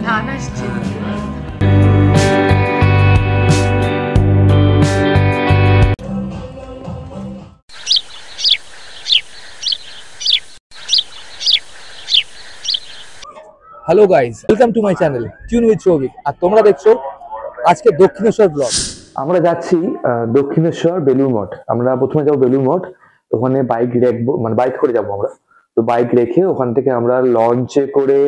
ধান আসছে। Hello guys, welcome to my channel tune with Souvik. আর তোমরা দেখছো আজকে দক্ষিণেশ্বর ব্লগ। আমরা যাচ্ছি দক্ষিণেশ্বর বেলুড় মঠ। আমরা প্রথমে যাবো বেলুড় মঠ, ওখানে বাইক রাখবো, মানে বাইক করে যাবো আমরা। তো বাইক রেখে ওখান থেকে আমরা লঞ্চে করে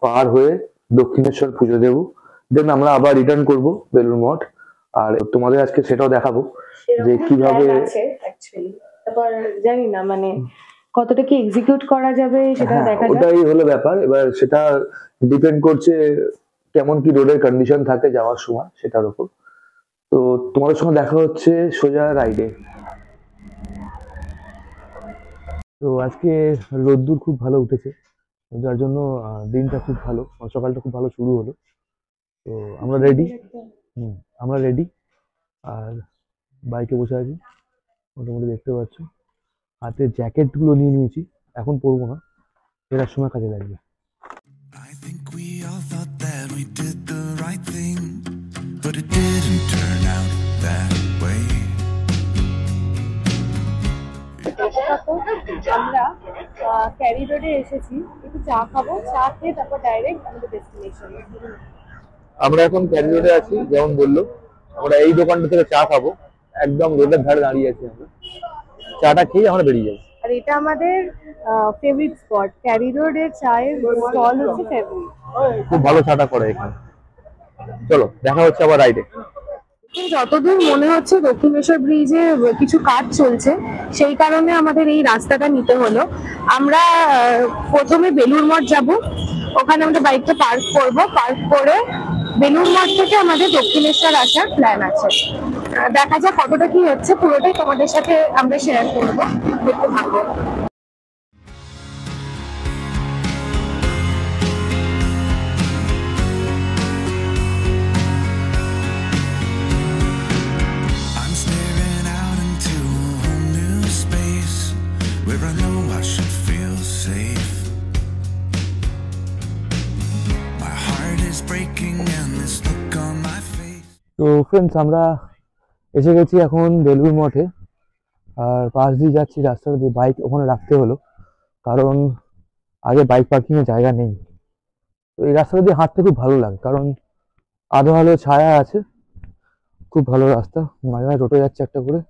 পার হয়ে দক্ষিণেশ্বর পুজো দেবো, দেন আমরা আবার রিটার্ন করবো বেলুড় মঠ। আর তোমাদের আজকে সেটাও দেখাবো যে কিভাবে তারপর জানি না মানে কতটা কি এক্সিকিউট করা যাবে সেটা দেখা যাক। ওটাই হলো ব্যাপার। এবার সেটা ডিপেন্ড করছে কেমন কি রোডের কন্ডিশন থাকে যাওয়ার সময়, সেটার উপর। তো তোমাদের সঙ্গে দেখা হচ্ছে সোজা রাইডে। তো আজকে রোদ্দুর খুব ভালো উঠেছে, যার জন্য দিনটা খুব ভালো, সকালটা খুব ভালো শুরু হলো। তো আমরা রেডি, আমরা রেডি। আর বাইকে বসে আছি, মোটামুটি দেখতে পাচ্ছ। হাতে জ্যাকেটগুলো নিয়ে নিয়েছি, এখন পরবো না, ফেরার সময় কাজে লাগবে। আমরা ক্যারি রোডে এসেছি, একটু চা খাবো, চা খেয়ে তারপর ডাইরেক্ট আমাদের ডেস্টিনেশন। আমরা এখন ক্যারি রোডে আছি, যেমন বললো। আমরা এই দোকানটা থেকে চা খাবো, একদম রোডের ধারে দাঁড়িয়ে আছি আমরা। চাটা খেয়ে আমরা বেরিয়ে যাবো। আর এটা আমাদের ফেভারিট স্পট, ক্যারি রোডের চায়ের স্টল হচ্ছে ফেভারিট। খুব ভালো চাটা করে এখানে। চলো দেখা হচ্ছে আবার রাইডে। যতদূর মনে হচ্ছে দক্ষিণেশ্বর ব্রিজে কিছু কাজ চলছে, সেই কারণে আমাদের এই রাস্তাটা নিতে হলো। আমরা প্রথমে বেলুড় মঠ যাব, ওখানে আমাদের বাইকটা পার্ক করব, পার্ক করে বেলুড় মঠ থেকে আমাদের দক্ষিণেশ্বর আসার প্ল্যান আছে। দেখা যাক কতটা কি হচ্ছে, পুরোটাই তোমাদের সাথে আমরা শেয়ার করবো, দেখতে থাকবো। তো ফ্রেন্ডস, আমরা এসে গেছি এখন বেলুড় মঠে। আর পাশ দিয়ে যাচ্ছি, রাস্তাটা দিয়ে বাইক ওখানে রাখতে হলো, কারণ আগে বাইক পার্কিং এর জায়গা নেই। তো এই রাস্তাটা দিয়ে হাঁটতে খুব ভালো লাগে, কারণ আধো আলো ছায়া আছে, খুব ভালো রাস্তা। মাঝে মাঝে টোটো যাচ্ছে একটা করে।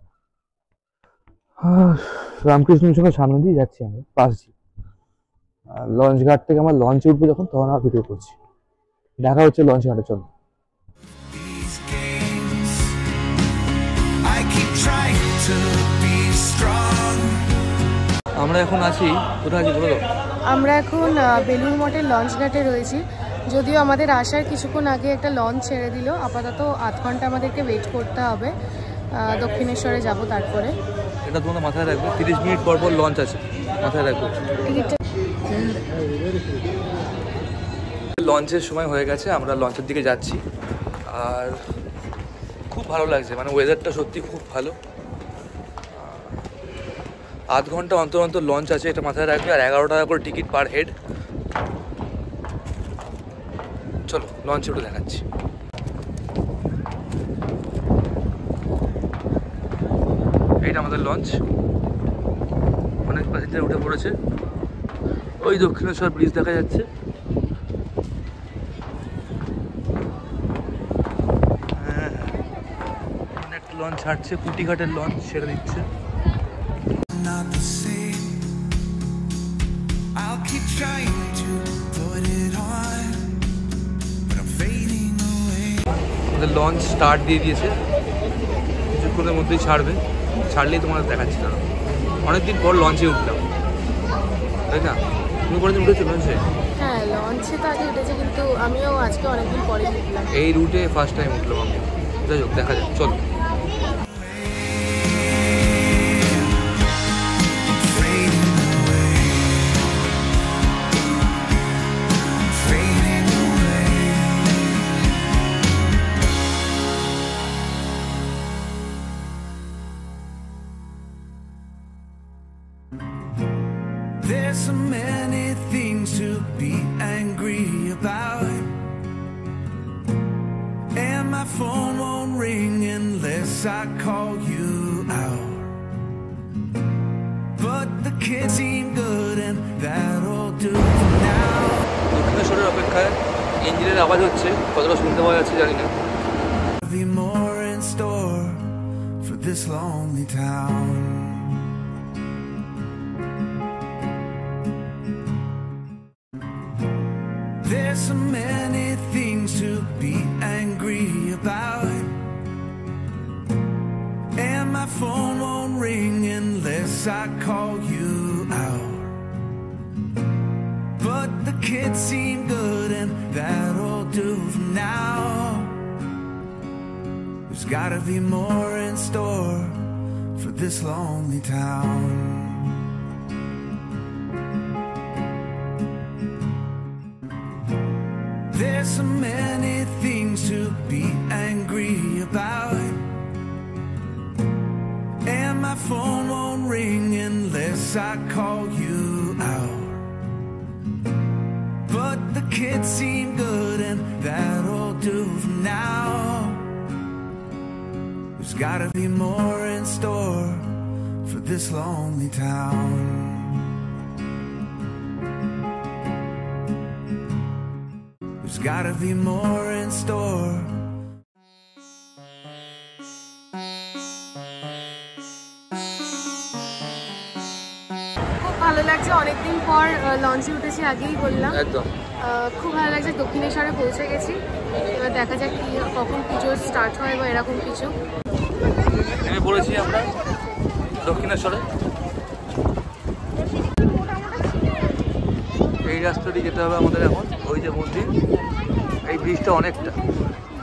রামকৃষ্ণ মিশনের সামনে দিয়ে যাচ্ছি আমরা, পাশ দিয়ে। আর লঞ্চ ঘাট থেকে আমার লঞ্চে উঠবো যখন, তখন আর ভিডিও করছি। দেখা হচ্ছে লঞ্চ ঘাটে, চলো। আমরা এখন আছি কোথায় আছি বলো তো? আমরা এখন বেলুড় মঠের লঞ্চ ঘাটে রয়েছি। যদিও আমাদের আসার কিছুক্ষণ আগে একটা লঞ্চ ছেড়ে দিল, আপাতত আধ ঘন্টা আমাদেরকে ওয়েট করতে হবে, দক্ষিণেশ্বরে যাব তারপরে। এটা তোমরা মাথায় রাখবে, 30 মিনিট পর পর লঞ্চ আছে, মাথায় রাখবে। লঞ্চের সময় হয়ে গেছে, আমরা লঞ্চের দিকে যাচ্ছি। আর খুব ভালো লাগছে, মানে ওয়েদারটা সত্যি খুব ভালো। আধ ঘন্টা অন্তর অন্তর লঞ্চ আছে, এটা মাথায় রাখবে। আর 11 টাকা করে টিকিট পার হেড। চলো লঞ্চে উঠে দেখাচ্ছি। এইটা আমাদের লঞ্চ, অনেক প্যাসেঞ্জার উঠে পড়েছে। ওই দক্ষিণেশ্বর ব্রিজ দেখা যাচ্ছে। হ্যাঁ, একটা লঞ্চ ছাড়ছে, কুটিঘাটের লঞ্চ ছেড়ে দিচ্ছে। লঞ্চ স্টার্ট দিয়ে দিয়েছে, কিছুক্ষণের মধ্যেই ছাড়বে। ছাড়লেই তোমাদের দেখাচ্ছি। না অনেকদিন পর লঞ্চে উঠলাম, তাই না? তুমি কোনোদিন উঠেছো লঞ্চে? হ্যাঁ, লঞ্চে তো আগে উঠেছে, কিন্তু আমিও আজকে অনেকদিন পরে উঠলাম। এই রুটে ফার্স্ট টাইম উঠলাম আমি। যাই হোক, দেখা যাক, চলো। There's so many things to be angry about. phone won't ring unless I call you out. But the kids seem good and that'll do for now. দক্ষিণেশ্বরের অপেক্ষায় ইঞ্জিনের আওয়াজ হচ্ছে, কতটা শুনতে পাওয়া যাচ্ছে জানি না। Be more in store for this lonely town. There's so many things to be angry about, and my phone won't ring unless I call you out. But the kids seem good and that'll do for now. There's gotta be more in store for this lonely town. There's so many things to be angry about, and my phone won't ring unless I call you out. But the kids seem good and that'll do for now. There's gotta be more in store for this lonely town. There's gotta be more in store. খুব ভালো লাগছে, অনেকদিন পর লঞ্চে উঠেছি, আগেই বললাম। একদম খুব ভালো লাগছে, দক্ষিণেশ্বরে পৌঁছে গেছি। এবার দেখা যাক কি কখন পুজো স্টার্ট হয় বা এরকম কিছু। নেমে পড়েছি আমরা দক্ষিণেশ্বরে। এই রাস্তাটি যেতে হবে আমাদের এখন, ওই যে মন্দির, এই ব্রিজটা অনেকটা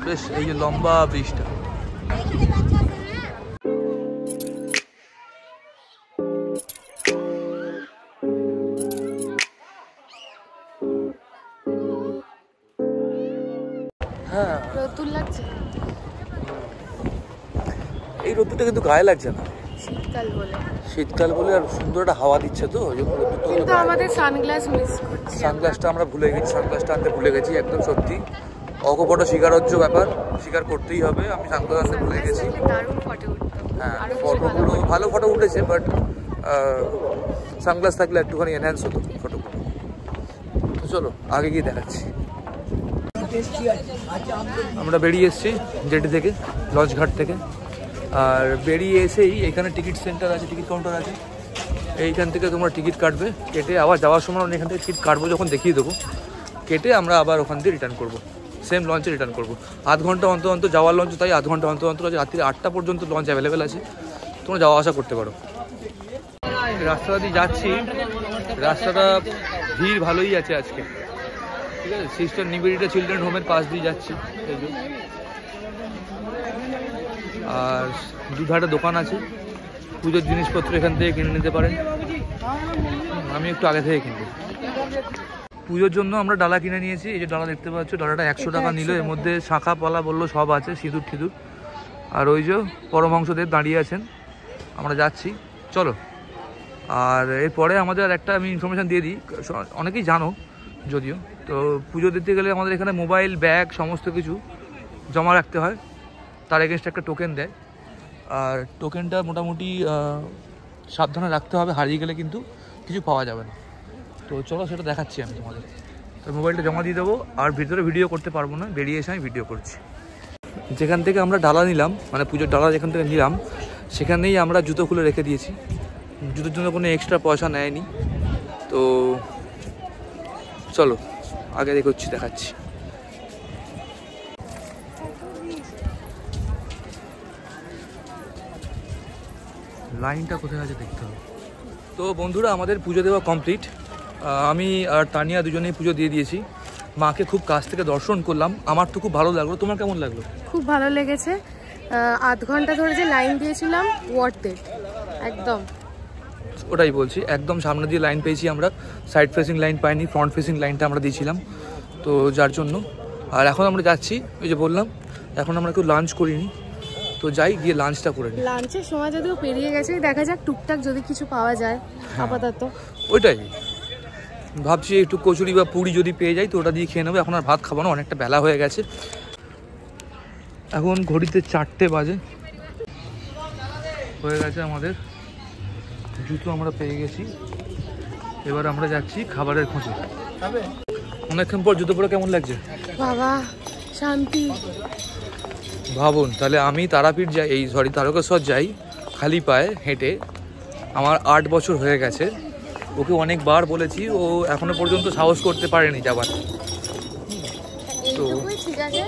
বেশ, এই যে লম্বা ব্রিজটা। হ্যাঁ, রোদ্দুর লাগছে, এই রোদ্দুরটা কিন্তু গায়ে লাগছে না, শীতকাল বলে। শীতকাল বলে আর সুন্দর একটা হাওয়া দিচ্ছে তো, ওই জন্য কিন্তু আমাদের সানগ্লাস মিস করছি। সানগ্লাসটা আমরা ভুলে গেছি, সানগ্লাসটা আনতে ভুলে গেছি, একদম সত্যি অকপট স্বীকারোজ্য ব্যাপার, স্বীকার করতেই হবে। আমি সানগ্লাস আনতে ভুলে গেছি। দারুণ ফটো উঠতো। হ্যাঁ, ফটোগুলো ভালো ফটো উঠেছে, বাট সানগ্লাস থাকলে একটুখানি এনহ্যান্স হতো ফটোগুলো। তো চলো আগে গিয়ে দেখাচ্ছি। আমরা বেরিয়ে এসেছি জেটি থেকে, লঞ্চ ঘাট থেকে। আর বেরিয়ে এসেই এখানে টিকিট সেন্টার আছে, টিকিট কাউন্টার আছে, এইখান থেকে তোমরা টিকিট কাটবে, কেটে আবার যাওয়ার সময় আমরা এখান থেকে টিকিট কাটবো, যখন দেখিয়ে দেবো, কেটে আমরা আবার ওখান থেকে রিটার্ন করবো, সেম লঞ্চে রিটার্ন করবো। আধ ঘন্টা অন্তর অন্তর যাওয়ার লঞ্চ, তাই আধ ঘন্টা অন্তর অন্তর আছে। রাত্রি 8টা পর্যন্ত লঞ্চ অ্যাভেলেবেল আছে, তোমরা যাওয়া আসা করতে পারো। রাস্তাটা দিয়ে যাচ্ছি, রাস্তাটা ভিড় ভালোই আছে আজকে, ঠিক আছে। সিস্টার নিবেদিতা চিলড্রেন হোমের পাশ দিয়ে যাচ্ছি, আর দুধারে দোকান আছে, পুজোর জিনিসপত্র এখান থেকে কিনে নিতে পারেন। আমি একটু আগে থেকে কিনবো। পুজোর জন্য আমরা ডালা কিনে নিয়েছি, এই যে ডালা দেখতে পাচ্ছ, ডালাটা 100 টাকা নিল। এর মধ্যে শাঁখা পালা বললো সব আছে, সিঁদুর ঠিদুর। আর ওই যে পরমহংসদেব দাঁড়িয়ে আছেন, আমরা যাচ্ছি, চলো। আর এরপরে আমাদের একটা আমি ইনফরমেশান দিয়ে দিই, অনেকেই জানো যদিও, তো পুজো দিতে গেলে আমাদের এখানে মোবাইল, ব্যাগ সমস্ত কিছু জমা রাখতে হয়, তার এগেনস্ট একটা টোকেন দেয়। আর টোকেনটা মোটামুটি সাবধানে রাখতে হবে, হারিয়ে গেলে কিন্তু কিছু পাওয়া যাবে না। তো চলো সেটা দেখাচ্ছি আমি তোমাদের। তো মোবাইলটা জমা দিয়ে দেবো, আর ভিতরে ভিডিও করতে পারবো না, বেরিয়ে এসে আমি ভিডিও করছি। যেখান থেকে আমরা ডালা নিলাম, মানে পুজোর ডালা যেখান থেকে নিলাম, সেখানেই আমরা জুতো খুলে রেখে দিয়েছি। জুতোর জন্য কোনো এক্সট্রা পয়সা নেয়নি। তো চলো আগে দেখাচ্ছি। লাইনটা কোথায় আছে দেখতে হবে। তো বন্ধুরা, আমাদের পুজো দেওয়া কমপ্লিট। আমি আর তানিয়া দুজনেই পুজো দিয়ে দিয়েছি। মাকে খুব কাছ থেকে দর্শন করলাম, আমার তো খুব ভালো লাগলো। তোমার কেমন লাগলো? খুব ভালো লেগেছে। আধ ঘন্টা ধরে যে লাইন দিয়েছিলাম, ওয়ার্থ ইট একদম। ওটাই বলছি, একদম সামনে দিয়ে লাইন পেয়েছি আমরা, সাইড ফেসিং লাইন পাইনি, ফ্রন্ট ফেসিং লাইনটা আমরা দিয়েছিলাম, তো যার জন্য। আর এখন আমরা যাচ্ছি, ওই যে বললাম, এখন আমরা কেউ লাঞ্চ করিনি, তো যাই গিয়ে লাঞ্চটা করে নিই। লাঞ্চের সময় যদিও পেরিয়ে গেছে, দেখা যাক টুকটাক যদি কিছু পাওয়া যায় আপাতত। ওইটাই ভাবছি, একটু কচুরি বা পুরি যদি পেয়ে যাই তো ওটা দিয়ে খেয়ে নেবো। এখন আর ভাত খাবো না, অনেকটা বেলা হয়ে গেছে। এখন ঘড়িতে 4টে বাজে, হয়ে গেছে আমাদের জুতো আমরা পেয়ে গেছি। এবার আমরা যাচ্ছি খাবারের খোঁজে। অনেকক্ষণ পর জুতো পরে কেমন লাগছে বাবা? শান্তি। ভাবুন তাহলে আমি তারাপীঠ যাই, তারকেশ্বর যাই খালি পায়ে হেঁটে। আমার 8 বছর হয়ে গেছে, ওকে অনেকবার বলেছি, ও এখনো পর্যন্ত সাহস করতে পারেনি যাবার। তো ঠিক আছে,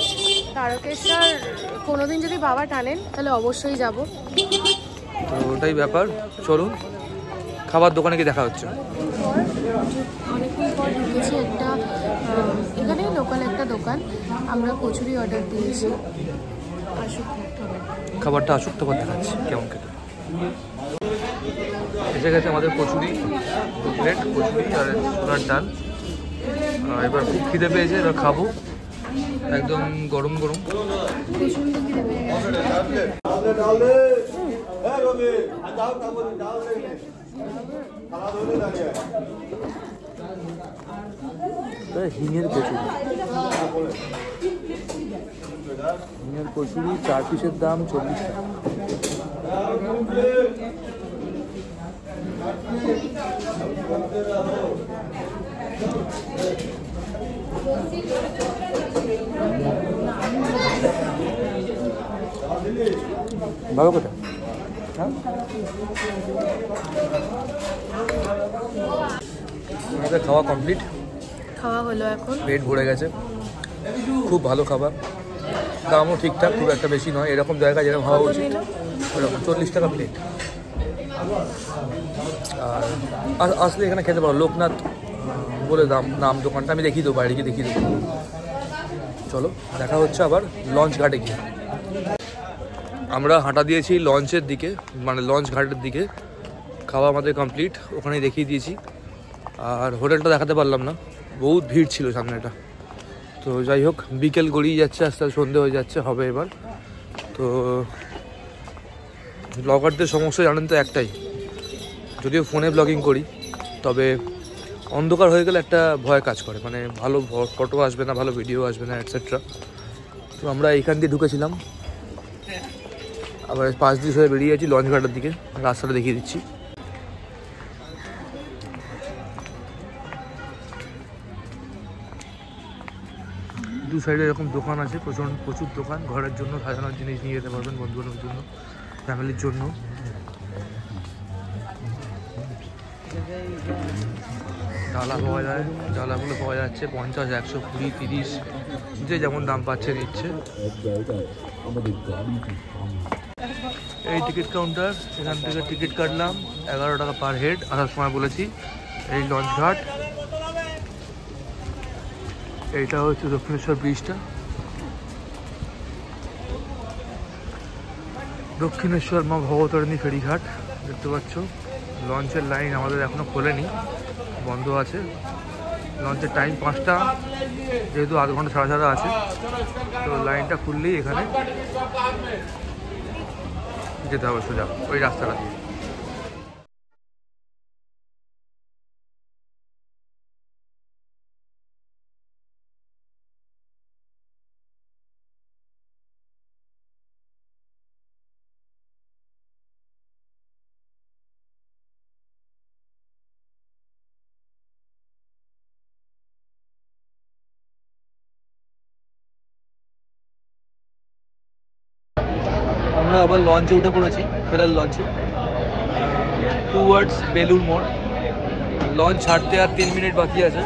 তারকেশ্বর কোনোদিন যদি বাবা টানেন তাহলে অবশ্যই যাব। তো ওটাই ব্যাপার। চলুন খাবার দোকানে গিয়ে দেখা হচ্ছে। অনেকদিন পর ঢুকেছি একটা, এখানে লোকাল একটা দোকান। আমরা কচুরি অর্ডার দিয়েছি, খাবারটা আসুক তারপর দেখাচ্ছি কেমন খেতে। এসে গেছে আমাদের কচুরি, 2 প্লেট কচুরি আর ছোলার ডাল। এবার খুব খিদে পেয়েছে, এবার খাবো একদম গরম গরম। হিঙের কচুরি, হিঙের কচুরি 4 পিসের দাম 40 টাকা। ভালো কথা। আমাদের খাওয়া কমপ্লিট, খাওয়া হলো, এখন পেট ভরে গেছে। খুব ভালো খাবার, দামও ঠিকঠাক, খুব একটা বেশি নয়। এরকম জায়গায় যেরকম হওয়া উচিত ওরকম 40 টাকা প্লেট। আর আসলে এখানে খেতে পারো, লোকনাথ বলে নাম দোকানটা। আমি দেখিয়ে দেবো, বাইরে গিয়ে দেখিয়ে দেবো। চলো দেখা হচ্ছে আবার লঞ্চ ঘাটে গিয়ে। আমরা হাঁটা দিয়েছি লঞ্চের দিকে, মানে লঞ্চ ঘাটের দিকে। খাওয়া আমাদের কমপ্লিট, ওখানেই দেখিয়ে দিয়েছি। আর হোটেলটা দেখাতে পারলাম না, বহুত ভিড় ছিল সামনেটা। তো যাই হোক, বিকেল গড়িয়ে যাচ্ছে, আস্তে আস্তে সন্ধে হয়ে যাচ্ছে, হবে এবার। তো ব্লগারদের সমস্যা জানেন তো একটাই, যদিও ফোনে ব্লগিং করি, তবে অন্ধকার হয়ে গেলে একটা ভয় কাজ করে, মানে ভালো ফটো আসবে না, ভালো ভিডিও আসবে না, এটসেট্রা। তো আমরা এইখান দিয়ে ঢুকেছিলাম, আবার 5 দিন হয়ে বেরিয়ে যাচ্ছি লঞ্চ ঘাটের দিকে। রাস্তাটা দেখিয়ে দিচ্ছি। দু সাইডে এরকম দোকান আছে, প্রচুর দোকান। ঘরের জন্য সাজানোর জিনিস নিয়ে যেতে পারবেন, বন্ধুবান্ধবের জন্য, ফ্যামিলির জন্য। ডালা পাওয়া যায়, ডালাগুলো পাওয়া যাচ্ছে 50, 100, 20, 30, যে যেমন দাম পাচ্ছে নিচ্ছে। এই টিকিট কাউন্টার, এখান থেকে টিকিট কাটলাম 11 টাকা পার হেড। আসার সময় বলেছি। এই লঞ্চ ঘাট, এইটা হচ্ছে দক্ষিণেশ্বর ব্রিজটা। দক্ষিণেশ্বর মা ভবতারিণী ফেরিঘাট দেখতে পাচ্ছ। লঞ্চের লাইন আমাদের এখনো খোলেনি, বন্ধ আছে। লঞ্চের টাইম 5টা, যেহেতু আধ ঘন্টা ছাড়া আছে, তো লাইনটা খুললেই এখানে যেতে হবে সোজা ওই রাস্তাটা দিয়ে। আমরা আবার লঞ্চে উঠে পড়েছি, ফেরার লঞ্চে, টুয়ার্ডস বেলুর মোড়। লঞ্চ ছাড়তে আর 3 মিনিট বাকি আছে।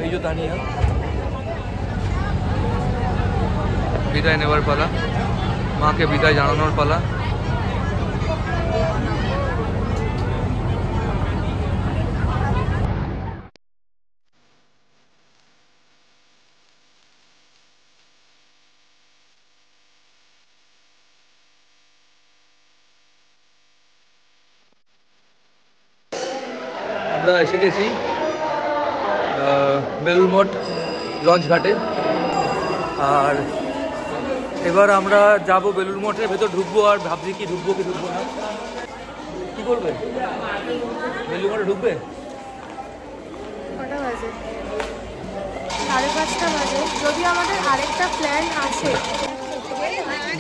এই যে তানিয়া, বিদায় নেবার পালা, মাকে বিদায় জানানোর পালা। আমরা এসে গেছি বেলুর মঠ লঞ্চ ঘাটে। আর এবার আমরা যাব বেলুর মঠের ভেতর, ঢুকবো। আর ভাবছি কি ঢুকবো কি ঢুকবো না, কি করবে? বেলুর মঠে ঢুকবে? 5:30 বাজে, যদি আমাদের আরেকটা প্ল্যান আছে।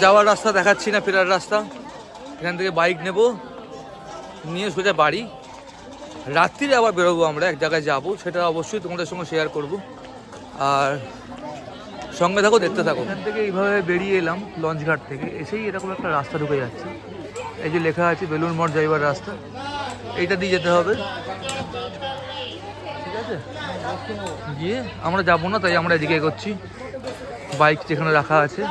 যাওয়ার রাস্তা দেখাচ্ছি না, ফেরার রাস্তা। এখান থেকে বাইক নেব, নিয়ে সোজা বাড়ি। রাত্রিরে আবার বেরোবো, আমরা এক জায়গায় যাব, সেটা অবশ্যই তোমাদের সঙ্গে শেয়ার করব। আর সঙ্গে থাকো, দেখতে থাকো। এখান থেকে এইভাবে বেরিয়ে এলাম লঞ্চঘাট থেকে, এসেই এরকম একটা রাস্তা ঢুকে যাচ্ছে। এই যে লেখা আছে বেলুড় মঠ যাইবার রাস্তা, এইটা দিয়ে যেতে হবে। ঠিক আছে, গিয়ে আমরা যাবো না, তাই আমরা এদিকে এগোচ্ছি। বাইক যেখানে রাখা আছে